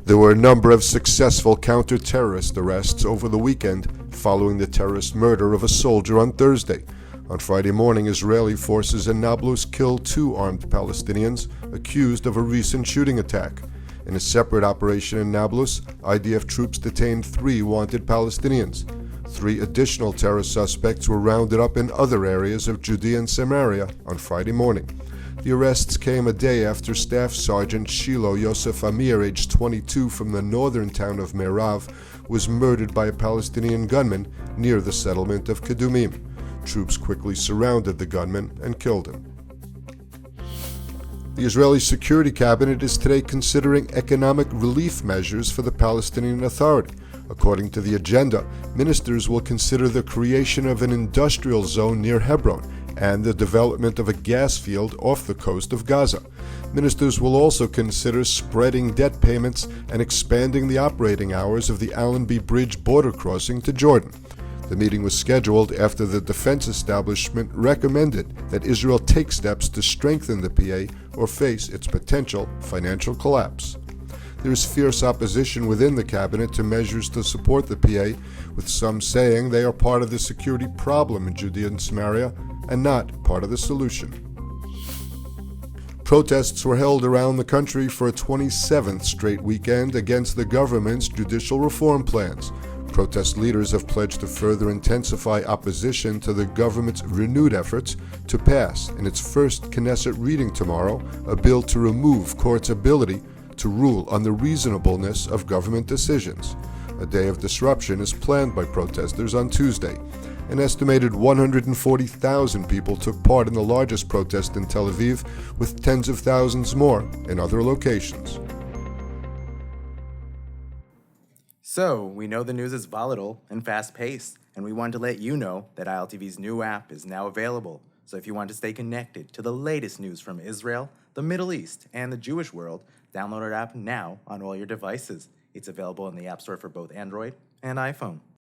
There were a number of successful counter-terrorist arrests over the weekend following the terrorist murder of a soldier on Thursday. On Friday morning, Israeli forces in Nablus killed 2 armed Palestinians accused of a recent shooting attack. In a separate operation in Nablus, IDF troops detained 3 wanted Palestinians. 3 additional terror suspects were rounded up in other areas of Judea and Samaria on Friday morning. The arrests came a day after Staff Sgt. Shilo Yosef Amir, aged 22, from the northern town of Meirav, was murdered by a Palestinian gunman near the settlement of Kedumim. Troops quickly surrounded the gunman and killed him. The Israeli Security Cabinet is today considering economic relief measures for the Palestinian Authority. According to the agenda, ministers will consider the creation of an industrial zone near Hebron and the development of a gas field off the coast of Gaza. Ministers will also consider spreading debt payments and expanding the operating hours of the Allenby Bridge border crossing to Jordan. The meeting was scheduled after the defense establishment recommended that Israel take steps to strengthen the PA or face its potential financial collapse. There is fierce opposition within the cabinet to measures to support the PA, with some saying they are part of the security problem in Judea and Samaria and not part of the solution. Protests were held around the country for a 27th straight weekend against the government's judicial reform plans. Protest leaders have pledged to further intensify opposition to the government's renewed efforts to pass, in its first Knesset reading tomorrow, a bill to remove courts' ability to rule on the reasonableness of government decisions. A day of disruption is planned by protesters on Tuesday. An estimated 140,000 people took part in the largest protest in Tel Aviv, with tens of thousands more in other locations. So, we know the news is volatile and fast-paced, and we wanted to let you know that ILTV's new app is now available. So if you want to stay connected to the latest news from Israel, the Middle East, and the Jewish world, download our app now on all your devices. It's available in the App Store for both Android and iPhone.